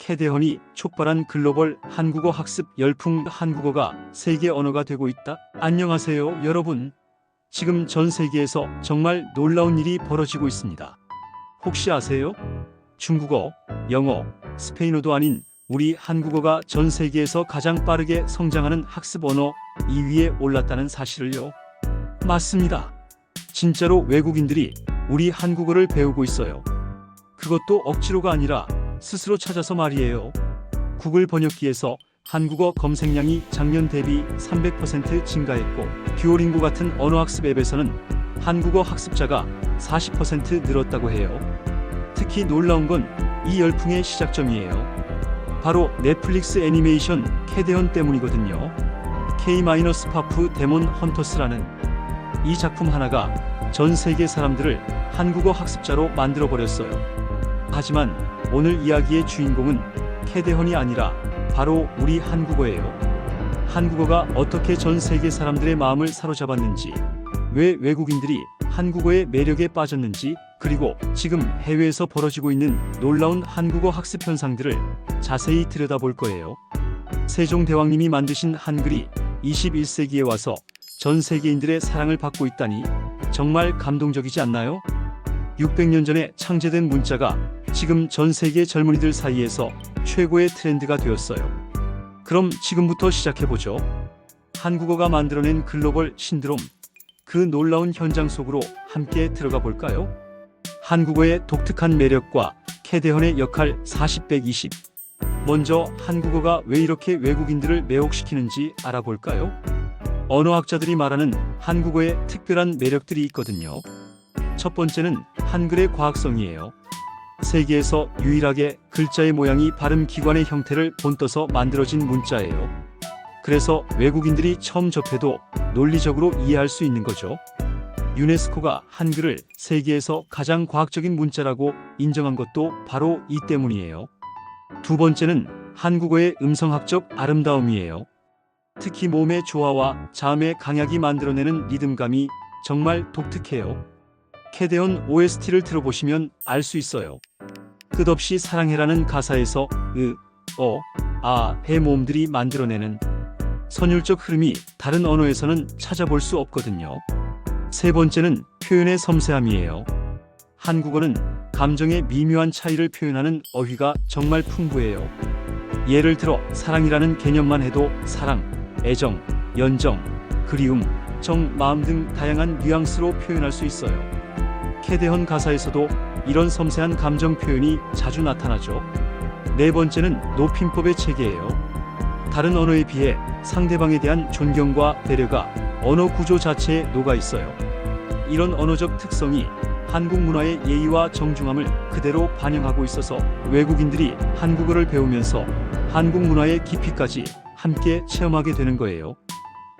캐대헌이 촉발한 글로벌 한국어 학습 열풍, 한국어가 세계 언어가 되고 있다. 안녕하세요, 여러분. 지금 전 세계에서 정말 놀라운 일이 벌어지고 있습니다. 혹시 아세요? 중국어, 영어, 스페인어도 아닌 우리 한국어가 전 세계에서 가장 빠르게 성장하는 학습 언어 2위에 올랐다는 사실을요. 맞습니다. 진짜로 외국인들이 우리 한국어를 배우고 있어요. 그것도 억지로가 아니라 스스로 찾아서 말이에요. 구글 번역기에서 한국어 검색량이 작년 대비 300% 증가했고, 듀오링고 같은 언어학습 앱에서는 한국어 학습자가 40% 늘었다고 해요. 특히 놀라운 건 이 열풍의 시작점이에요. 바로 넷플릭스 애니메이션 캐대헌 때문이거든요. K-파프 데몬 헌터스라는 이 작품 하나가 전 세계 사람들을 한국어 학습자로 만들어버렸어요. 하지만 오늘 이야기의 주인공은 캐대헌이 아니라 바로 우리 한국어예요. 한국어가 어떻게 전 세계 사람들의 마음을 사로잡았는지, 왜 외국인들이 한국어의 매력에 빠졌는지, 그리고 지금 해외에서 벌어지고 있는 놀라운 한국어 학습 현상들을 자세히 들여다볼 거예요. 세종대왕님이 만드신 한글이 21세기에 와서 전 세계인들의 사랑을 받고 있다니 정말 감동적이지 않나요? 600년 전에 창제된 문자가 지금 전 세계 젊은이들 사이에서 최고의 트렌드가 되었어요. 그럼 지금부터 시작해보죠. 한국어가 만들어낸 글로벌 신드롬, 그 놀라운 현장 속으로 함께 들어가 볼까요? 한국어의 독특한 매력과 캐대헌의 역할 40-120. 먼저 한국어가 왜 이렇게 외국인들을 매혹시키는지 알아볼까요? 언어학자들이 말하는 한국어의 특별한 매력들이 있거든요. 첫 번째는 한글의 과학성이에요. 세계에서 유일하게 글자의 모양이 발음기관의 형태를 본떠서 만들어진 문자예요. 그래서 외국인들이 처음 접해도 논리적으로 이해할 수 있는 거죠. 유네스코가 한글을 세계에서 가장 과학적인 문자라고 인정한 것도 바로 이 때문이에요. 두 번째는 한국어의 음성학적 아름다움이에요. 특히 몸의 조화와 자음의 강약이 만들어내는 리듬감이 정말 독특해요. 캐대헌 OST를 들어보시면 알 수 있어요. 끝없이 사랑해라는 가사에서 으, 어, 아의 모음들이 만들어내는 선율적 흐름이 다른 언어에서는 찾아볼 수 없거든요. 세 번째는 표현의 섬세함이에요. 한국어는 감정의 미묘한 차이를 표현하는 어휘가 정말 풍부해요. 예를 들어 사랑이라는 개념만 해도 사랑, 애정, 연정, 그리움, 정, 마음 등 다양한 뉘앙스로 표현할 수 있어요. 캐대헌 가사에서도 이런 섬세한 감정 표현이 자주 나타나죠. 네 번째는 높임법의 체계예요. 다른 언어에 비해 상대방에 대한 존경과 배려가 언어 구조 자체에 녹아 있어요. 이런 언어적 특성이 한국 문화의 예의와 정중함을 그대로 반영하고 있어서 외국인들이 한국어를 배우면서 한국 문화의 깊이까지 함께 체험하게 되는 거예요.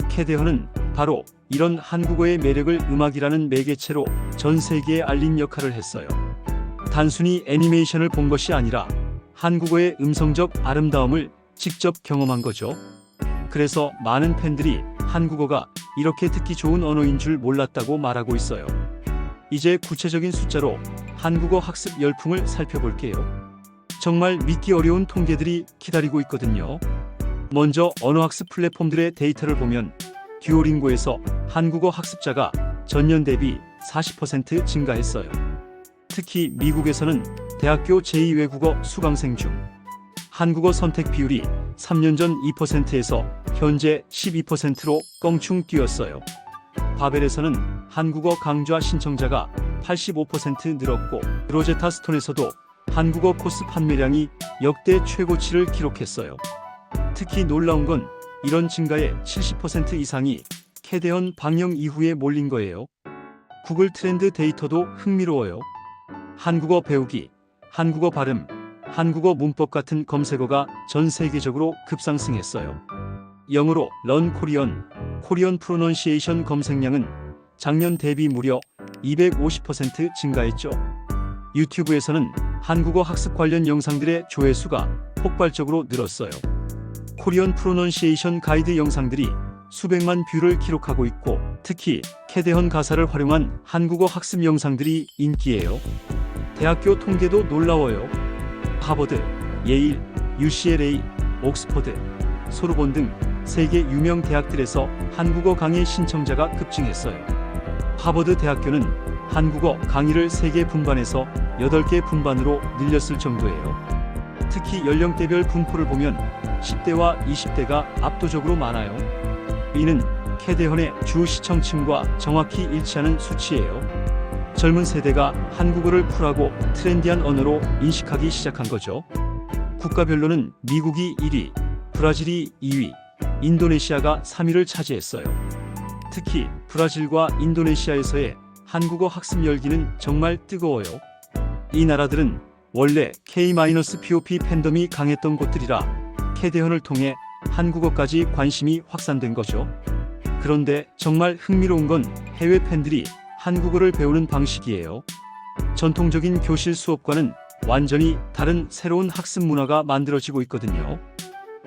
캐대헌은 바로 이런 한국어의 매력을 음악이라는 매개체로 전 세계에 알린 역할을 했어요. 단순히 애니메이션을 본 것이 아니라 한국어의 음성적 아름다움을 직접 경험한 거죠. 그래서 많은 팬들이 한국어가 이렇게 듣기 좋은 언어인 줄 몰랐다고 말하고 있어요. 이제 구체적인 숫자로 한국어 학습 열풍을 살펴볼게요. 정말 믿기 어려운 통계들이 기다리고 있거든요. 먼저 언어학습 플랫폼들의 데이터를 보면 듀오링고에서 한국어 학습자가 전년 대비 40% 증가했어요. 특히 미국에서는 대학교 제2외국어 수강생 중 한국어 선택 비율이 3년 전 2%에서 현재 12%로 껑충 뛰었어요. 바벨에서는 한국어 강좌 신청자가 85% 늘었고, 로제타 스톤에서도 한국어 코스 판매량이 역대 최고치를 기록했어요. 특히 놀라운 건 이런 증가의 70% 이상이 캐대헌 방영 이후에 몰린 거예요. 구글 트렌드 데이터도 흥미로워요. 한국어 배우기, 한국어 발음, 한국어 문법 같은 검색어가 전 세계적으로 급상승했어요. 영어로 런 코리언, 코리언 프로넌시에이션 검색량은 작년 대비 무려 250% 증가했죠. 유튜브에서는 한국어 학습 관련 영상들의 조회수가 폭발적으로 늘었어요. 코리언 프로넌시에이션 가이드 영상들이 수백만 뷰를 기록하고 있고, 특히 캐대헌 가사를 활용한 한국어 학습 영상들이 인기예요. 대학교 통계도 놀라워요. 하버드, 예일, UCLA, 옥스퍼드, 소르본 등 세계 유명 대학들에서 한국어 강의 신청자가 급증했어요. 하버드 대학교는 한국어 강의를 3개 분반에서 8개 분반으로 늘렸을 정도예요. 특히 연령대별 분포를 보면 10대와 20대가 압도적으로 많아요. 이는 캐대헌의 주 시청층과 정확히 일치하는 수치예요. 젊은 세대가 한국어를 쿨하고 트렌디한 언어로 인식하기 시작한 거죠. 국가별로는 미국이 1위, 브라질이 2위, 인도네시아가 3위를 차지했어요. 특히 브라질과 인도네시아에서의 한국어 학습 열기는 정말 뜨거워요. 이 나라들은 원래 K-POP 팬덤이 강했던 곳들이라 캐대헌을 통해 한국어까지 관심이 확산된 거죠. 그런데 정말 흥미로운 건 해외 팬들이 한국어를 배우는 방식이에요. 전통적인 교실 수업과는 완전히 다른 새로운 학습 문화가 만들어지고 있거든요.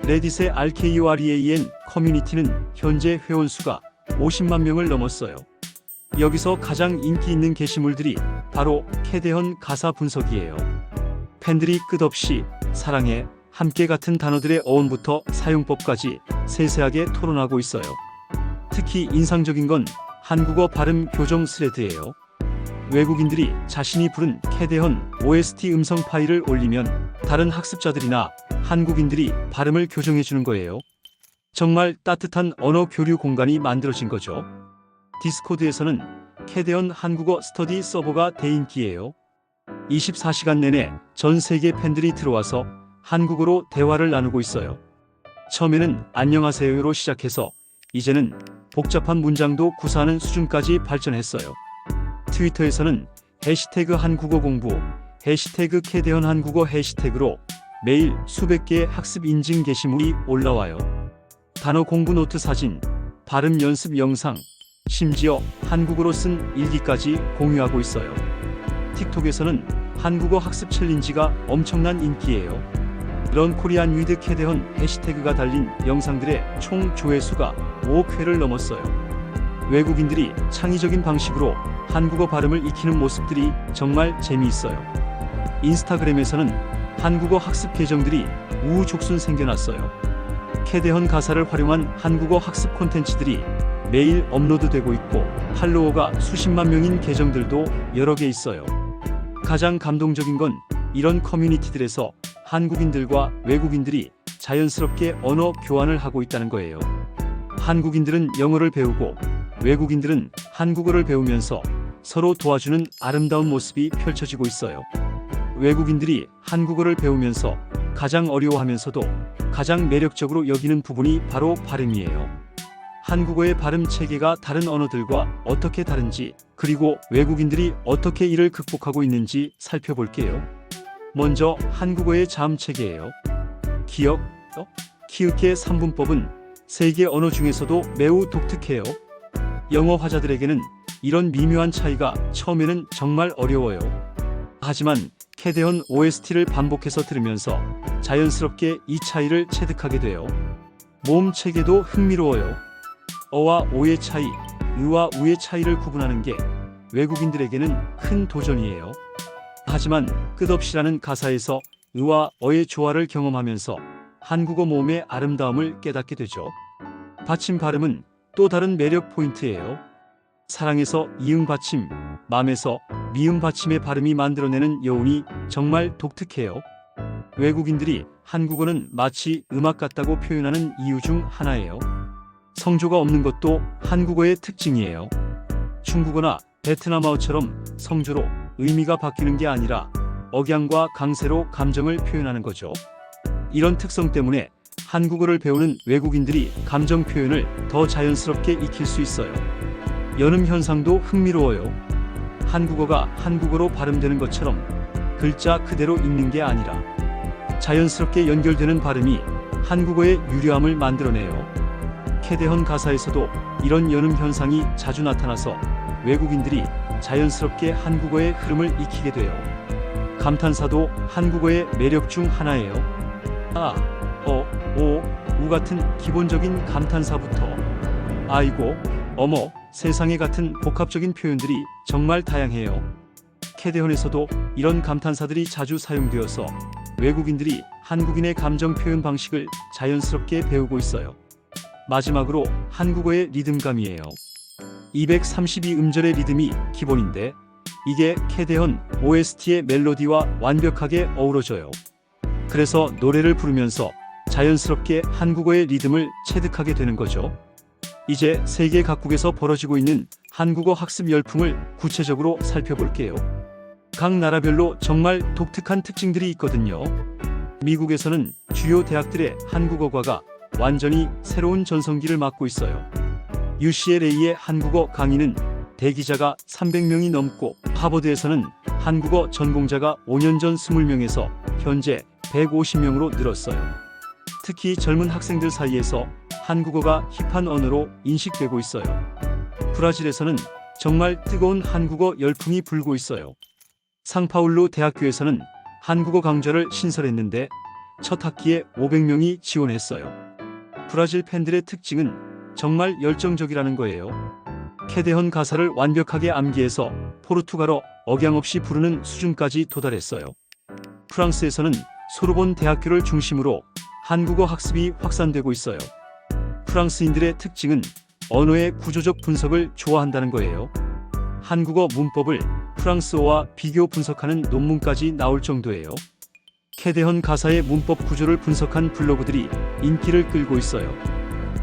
레딧의 RKOREAN 커뮤니티는 현재 회원 수가 50만 명을 넘었어요. 여기서 가장 인기 있는 게시물들이 바로 캐대헌 가사 분석이에요. 팬들이 끝없이 사랑해, 함께 같은 단어들의 어원부터 사용법까지 세세하게 토론하고 있어요. 특히 인상적인 건 한국어 발음 교정 스레드예요. 외국인들이 자신이 부른 캐대헌 OST 음성 파일을 올리면 다른 학습자들이나 한국인들이 발음을 교정해주는 거예요. 정말 따뜻한 언어 교류 공간이 만들어진 거죠. 디스코드에서는 캐대헌 한국어 스터디 서버가 대인기예요. 24시간 내내 전 세계 팬들이 들어와서 한국어로 대화를 나누고 있어요. 처음에는 안녕하세요로 시작해서 이제는 복잡한 문장도 구사하는 수준까지 발전했어요. 트위터에서는 해시태그 한국어 공부, 해시태그 캐대헌 한국어 해시태그로 매일 수백 개의 학습 인증 게시물이 올라와요. 단어 공부 노트 사진, 발음 연습 영상, 심지어 한국어로 쓴 일기까지 공유하고 있어요. 틱톡에서는 한국어 학습 챌린지가 엄청난 인기예요. 런 코리안 위드 캐대헌 해시태그가 달린 영상들의 총 조회수가 5억 회를 넘었어요. 외국인들이 창의적인 방식으로 한국어 발음을 익히는 모습들이 정말 재미있어요. 인스타그램에서는 한국어 학습 계정들이 우후죽순 생겨났어요. 캐대헌 가사를 활용한 한국어 학습 콘텐츠들이 매일 업로드되고 있고 팔로워가 수십만 명인 계정들도 여러 개 있어요. 가장 감동적인 건 이런 커뮤니티들에서 한국인들과 외국인들이 자연스럽게 언어 교환을 하고 있다는 거예요. 한국인들은 영어를 배우고 외국인들은 한국어를 배우면서 서로 도와주는 아름다운 모습이 펼쳐지고 있어요. 외국인들이 한국어를 배우면서 가장 어려워하면서도 가장 매력적으로 여기는 부분이 바로 발음이에요. 한국어의 발음 체계가 다른 언어들과 어떻게 다른지, 그리고 외국인들이 어떻게 이를 극복하고 있는지 살펴볼게요. 먼저 한국어의 자음 체계예요. 기역, 키읔의 3분법은 세계 언어 중에서도 매우 독특해요. 영어 화자들에게는 이런 미묘한 차이가 처음에는 정말 어려워요. 하지만 캐대헌 OST를 반복해서 들으면서 자연스럽게 이 차이를 체득하게 돼요. 모음 체계도 흥미로워요. 어와 오의 차이, 의와 우의 차이를 구분하는 게 외국인들에게는 큰 도전이에요. 하지만 끝없이라는 가사에서 의와 어의 조화를 경험하면서 한국어 모음의 아름다움을 깨닫게 되죠. 받침 발음은 또 다른 매력 포인트예요. 사랑에서 이응 받침, 맘에서 미음 받침의 발음이 만들어내는 여운이 정말 독특해요. 외국인들이 한국어는 마치 음악 같다고 표현하는 이유 중 하나예요. 성조가 없는 것도 한국어의 특징이에요. 중국어나 베트남어처럼 성조로 의미가 바뀌는 게 아니라 억양과 강세로 감정을 표현하는 거죠. 이런 특성 때문에 한국어를 배우는 외국인들이 감정 표현을 더 자연스럽게 익힐 수 있어요. 연음 현상도 흥미로워요. 한국어가 한국어로 발음되는 것처럼 글자 그대로 읽는 게 아니라 자연스럽게 연결되는 발음이 한국어의 유려함을 만들어내요. 캐대헌 가사에서도 이런 연음 현상이 자주 나타나서 외국인들이 자연스럽게 한국어의 흐름을 익히게 돼요. 감탄사도 한국어의 매력 중 하나예요. 아, 오, 우 같은 기본적인 감탄사부터 아이고, 어머, 세상에 같은 복합적인 표현들이 정말 다양해요. 캐대헌에서도 이런 감탄사들이 자주 사용되어서 외국인들이 한국인의 감정 표현 방식을 자연스럽게 배우고 있어요. 마지막으로 한국어의 리듬감이에요. 232음절의 리듬이 기본인데 이게 캐대헌 OST의 멜로디와 완벽하게 어우러져요. 그래서 노래를 부르면서 자연스럽게 한국어의 리듬을 체득하게 되는 거죠. 이제 세계 각국에서 벌어지고 있는 한국어 학습 열풍을 구체적으로 살펴볼게요. 각 나라별로 정말 독특한 특징들이 있거든요. 미국에서는 주요 대학들의 한국어과가 완전히 새로운 전성기를 맞고 있어요. UCLA의 한국어 강의는 대기자가 300명이 넘고 하버드에서는 한국어 전공자가 5년 전 20명에서 현재 150명으로 늘었어요. 특히 젊은 학생들 사이에서 한국어가 힙한 언어로 인식되고 있어요. 브라질에서는 정말 뜨거운 한국어 열풍이 불고 있어요. 상파울루 대학교에서는 한국어 강좌를 신설했는데 첫 학기에 500명이 지원했어요. 브라질 팬들의 특징은 정말 열정적이라는 거예요. 캐대헌 가사를 완벽하게 암기해서 포르투갈어 억양 없이 부르는 수준까지 도달했어요. 프랑스에서는 소르본 대학교를 중심으로 한국어 학습이 확산되고 있어요. 프랑스인들의 특징은 언어의 구조적 분석을 좋아한다는 거예요. 한국어 문법을 프랑스어와 비교 분석하는 논문까지 나올 정도예요. 캐대헌 가사의 문법 구조를 분석한 블로그들이 인기를 끌고 있어요.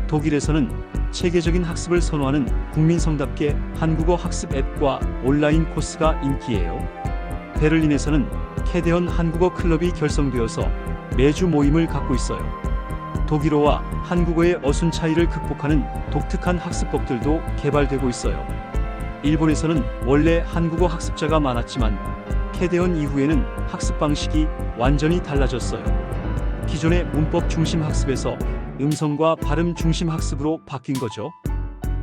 독일에서는 체계적인 학습을 선호하는 국민성답게 한국어 학습 앱과 온라인 코스가 인기예요. 베를린에서는 캐대헌 한국어 클럽이 결성되어서 매주 모임을 갖고 있어요. 독일어와 한국어의 어순 차이를 극복하는 독특한 학습법들도 개발되고 있어요. 일본에서는 원래 한국어 학습자가 많았지만 캐대헌 이후에는 학습 방식이 완전히 달라졌어요. 기존의 문법 중심 학습에서 음성과 발음 중심 학습으로 바뀐 거죠.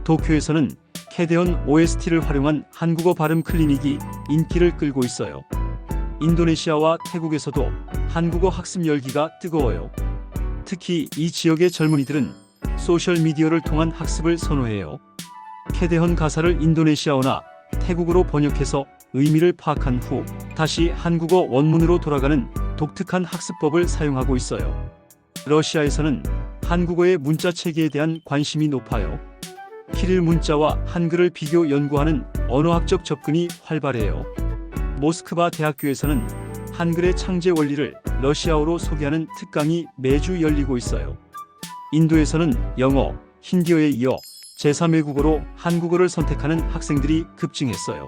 도쿄에서는 캐대헌 OST를 활용한 한국어 발음 클리닉이 인기를 끌고 있어요. 인도네시아와 태국에서도 한국어 학습 열기가 뜨거워요. 특히 이 지역의 젊은이들은 소셜미디어를 통한 학습을 선호해요. 캐대헌 가사를 인도네시아어나 태국어로 번역해서 의미를 파악한 후 다시 한국어 원문으로 돌아가는 독특한 학습법을 사용하고 있어요. 러시아에서는 한국어의 문자 체계에 대한 관심이 높아요. 키릴 문자와 한글을 비교 연구하는 언어학적 접근이 활발해요. 모스크바 대학교에서는 한글의 창제 원리를 러시아어로 소개하는 특강이 매주 열리고 있어요. 인도에서는 영어, 힌디어에 이어 제3외국어로 한국어를 선택하는 학생들이 급증했어요.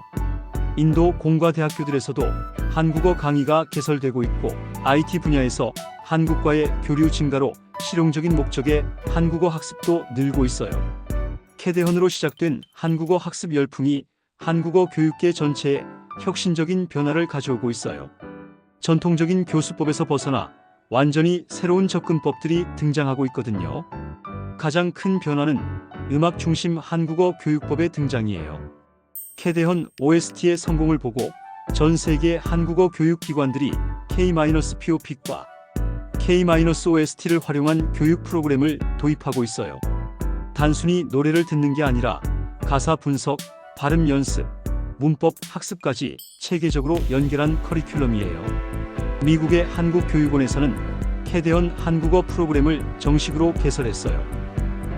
인도 공과대학교들에서도 한국어 강의가 개설되고 있고 IT 분야에서 한국과의 교류 증가로 실용적인 목적의 한국어 학습도 늘고 있어요. 캐대헌으로 시작된 한국어 학습 열풍이 한국어 교육계 전체에 혁신적인 변화를 가져오고 있어요. 전통적인 교수법에서 벗어나 완전히 새로운 접근법들이 등장하고 있거든요. 가장 큰 변화는 음악 중심 한국어 교육법의 등장이에요. 캐대헌 OST의 성공을 보고 전 세계 한국어 교육기관들이 K-POP과 K-OST를 활용한 교육 프로그램을 도입하고 있어요. 단순히 노래를 듣는 게 아니라 가사 분석, 발음 연습, 문법 학습까지 체계적으로 연결한 커리큘럼이에요. 미국의 한국교육원에서는 캐대헌 한국어 프로그램을 정식으로 개설했어요.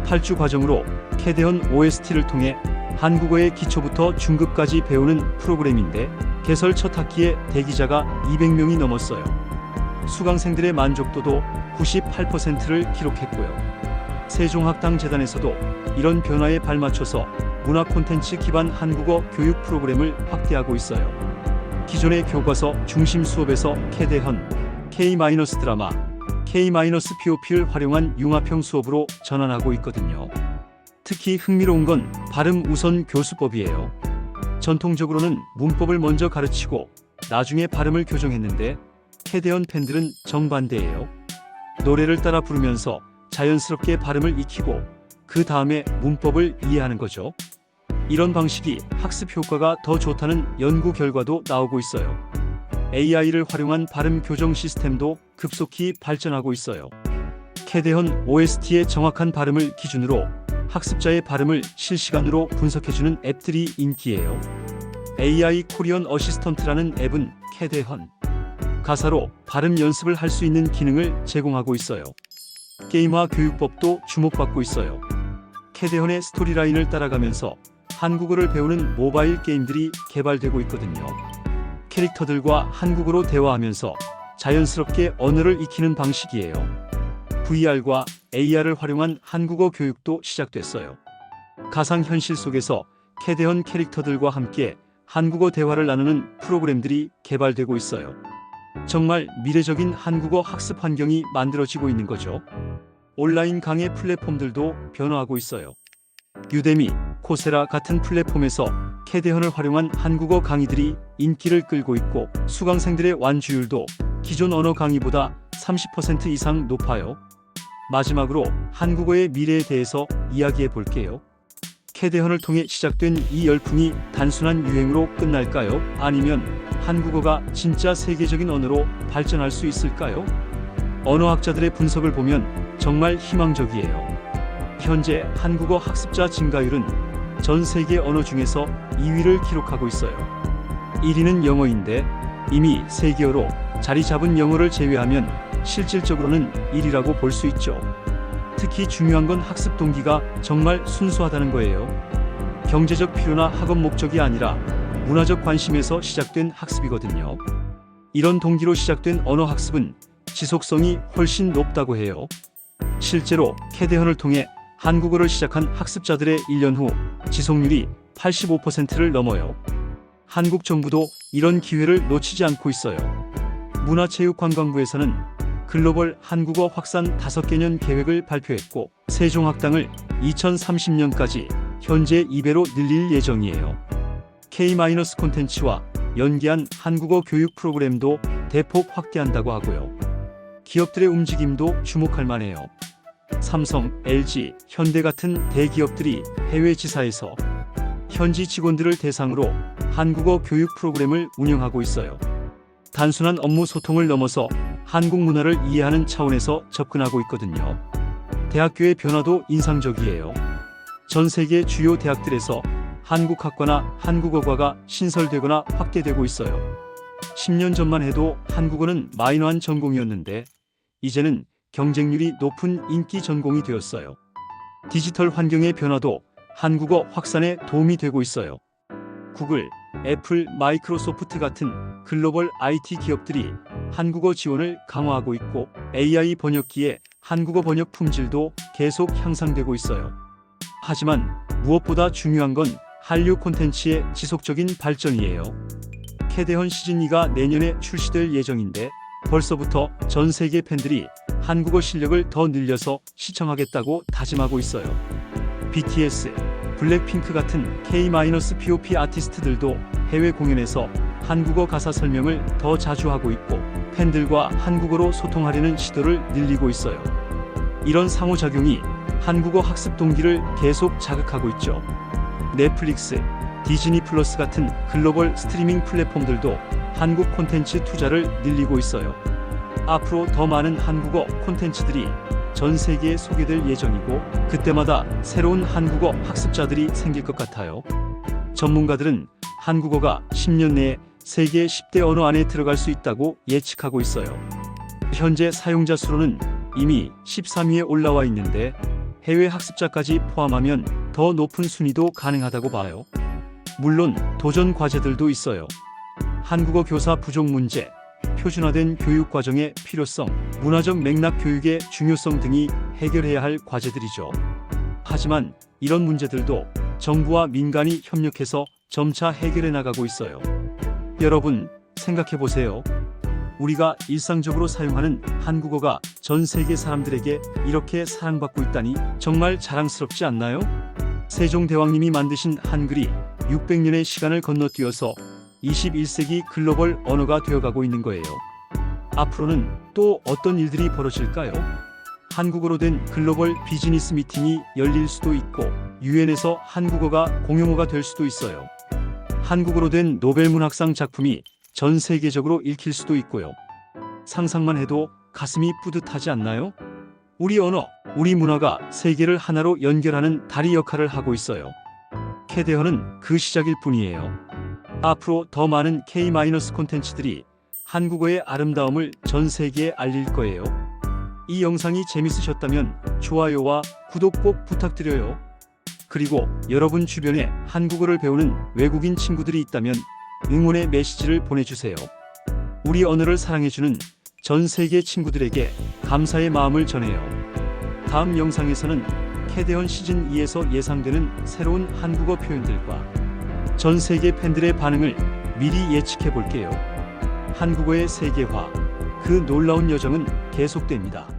8주 과정으로 캐대헌 OST를 통해 한국어의 기초부터 중급까지 배우는 프로그램인데 개설 첫 학기에 대기자가 200명이 넘었어요. 수강생들의 만족도도 98%를 기록했고요. 세종학당재단에서도 이런 변화에 발맞춰서 문화 콘텐츠 기반 한국어 교육 프로그램을 확대하고 있어요. 기존의 교과서 중심 수업에서 캐대헌, K-드라마, K-POP를 활용한 융합형 수업으로 전환하고 있거든요. 특히 흥미로운 건 발음 우선 교수법이에요. 전통적으로는 문법을 먼저 가르치고 나중에 발음을 교정했는데 캐대헌 팬들은 정반대예요. 노래를 따라 부르면서 자연스럽게 발음을 익히고 그 다음에 문법을 이해하는 거죠. 이런 방식이 학습 효과가 더 좋다는 연구 결과도 나오고 있어요. AI를 활용한 발음 교정 시스템도 급속히 발전하고 있어요. 캐대헌 OST의 정확한 발음을 기준으로 학습자의 발음을 실시간으로 분석해주는 앱들이 인기예요. AI 코리언 어시스턴트라는 앱은 캐대헌 가사로 발음 연습을 할 수 있는 기능을 제공하고 있어요. 게임화 교육법도 주목받고 있어요. 캐대헌의 스토리라인을 따라가면서 한국어를 배우는 모바일 게임들이 개발되고 있거든요. 캐릭터들과 한국어로 대화하면서 자연스럽게 언어를 익히는 방식이에요. VR과 AR을 활용한 한국어 교육도 시작됐어요. 가상현실 속에서 캐대헌 캐릭터들과 함께 한국어 대화를 나누는 프로그램들이 개발되고 있어요. 정말 미래적인 한국어 학습 환경이 만들어지고 있는 거죠. 온라인 강의 플랫폼들도 변화하고 있어요. 유데미, 코세라 같은 플랫폼에서 캐대헌을 활용한 한국어 강의들이 인기를 끌고 있고 수강생들의 완주율도 기존 언어 강의보다 30% 이상 높아요. 마지막으로 한국어의 미래에 대해서 이야기해 볼게요. 캐대헌을 통해 시작된 이 열풍이 단순한 유행으로 끝날까요? 아니면 한국어가 진짜 세계적인 언어로 발전할 수 있을까요? 언어학자들의 분석을 보면 정말 희망적이에요. 현재 한국어 학습자 증가율은 전 세계 언어 중에서 2위를 기록하고 있어요. 1위는 영어인데 이미 세계어로 자리 잡은 영어를 제외하면 실질적으로는 1위라고 볼 수 있죠. 특히 중요한 건 학습 동기가 정말 순수하다는 거예요. 경제적 필요나 학업 목적이 아니라 문화적 관심에서 시작된 학습이거든요. 이런 동기로 시작된 언어 학습은 지속성이 훨씬 높다고 해요. 실제로 캐대헌을 통해 한국어를 시작한 학습자들의 1년 후 지속률이 85%를 넘어요. 한국 정부도 이런 기회를 놓치지 않고 있어요. 문화체육관광부에서는 글로벌 한국어 확산 5개년 계획을 발표했고 세종학당을 2030년까지 현재 2배로 늘릴 예정이에요. K- 콘텐츠와 연계한 한국어 교육 프로그램도 대폭 확대한다고 하고요. 기업들의 움직임도 주목할 만해요. 삼성, LG, 현대 같은 대기업들이 해외 지사에서 현지 직원들을 대상으로 한국어 교육 프로그램을 운영하고 있어요. 단순한 업무 소통을 넘어서 한국 문화를 이해하는 차원에서 접근하고 있거든요. 대학교의 변화도 인상적이에요. 전 세계 주요 대학들에서 한국학과나 한국어과가 신설되거나 확대되고 있어요. 10년 전만 해도 한국어는 마이너한 전공이었는데 이제는 경쟁률이 높은 인기 전공이 되었어요. 디지털 환경의 변화도 한국어 확산에 도움이 되고 있어요. 구글, 애플, 마이크로소프트 같은 글로벌 IT 기업들이 한국어 지원을 강화하고 있고 AI 번역기의 한국어 번역 품질도 계속 향상되고 있어요. 하지만 무엇보다 중요한 건 한류 콘텐츠의 지속적인 발전이에요. 캐대헌 시즌2가 내년에 출시될 예정인데 벌써부터 전 세계 팬들이 한국어 실력을 더 늘려서 시청하겠다고 다짐하고 있어요. BTS, 블랙핑크 같은 K-POP 아티스트들도 해외 공연에서 한국어 가사 설명을 더 자주 하고 있고 팬들과 한국어로 소통하려는 시도를 늘리고 있어요. 이런 상호작용이 한국어 학습 동기를 계속 자극하고 있죠. 넷플릭스, 디즈니 플러스 같은 글로벌 스트리밍 플랫폼들도 한국 콘텐츠 투자를 늘리고 있어요. 앞으로 더 많은 한국어 콘텐츠들이 전 세계에 소개될 예정이고 그때마다 새로운 한국어 학습자들이 생길 것 같아요. 전문가들은 한국어가 10년 내에 세계 10대 언어 안에 들어갈 수 있다고 예측하고 있어요. 현재 사용자 수로는 이미 13위에 올라와 있는데 해외 학습자까지 포함하면 더 높은 순위도 가능하다고 봐요. 물론 도전 과제들도 있어요. 한국어 교사 부족 문제, 표준화된 교육 과정의 필요성, 문화적 맥락 교육의 중요성 등이 해결해야 할 과제들이죠. 하지만 이런 문제들도 정부와 민간이 협력해서 점차 해결해 나가고 있어요. 여러분, 생각해 보세요. 우리가 일상적으로 사용하는 한국어가 전 세계 사람들에게 이렇게 사랑받고 있다니 정말 자랑스럽지 않나요? 세종대왕님이 만드신 한글이 600년의 시간을 건너뛰어서 21세기 글로벌 언어가 되어가고 있는 거예요. 앞으로는 또 어떤 일들이 벌어질까요? 한국어로 된 글로벌 비즈니스 미팅이 열릴 수도 있고 유엔에서 한국어가 공용어가 될 수도 있어요. 한국어로 된 노벨문학상 작품이 전 세계적으로 읽힐 수도 있고요. 상상만 해도 가슴이 뿌듯하지 않나요? 우리 언어, 우리 문화가 세계를 하나로 연결하는 다리 역할을 하고 있어요. 캐대헌은 그 시작일 뿐이에요. 앞으로 더 많은 K- 콘텐츠들이 한국어의 아름다움을 전 세계에 알릴 거예요. 이 영상이 재밌으셨다면 좋아요와 구독 꼭 부탁드려요. 그리고 여러분 주변에 한국어를 배우는 외국인 친구들이 있다면 응원의 메시지를 보내주세요. 우리 언어를 사랑해주는 전 세계 친구들에게 감사의 마음을 전해요. 다음 영상에서는 캐대언 시즌 2에서 예상되는 새로운 한국어 표현들과 전 세계 팬들의 반응을 미리 예측해 볼게요. 한국어의 세계화, 그 놀라운 여정은 계속됩니다.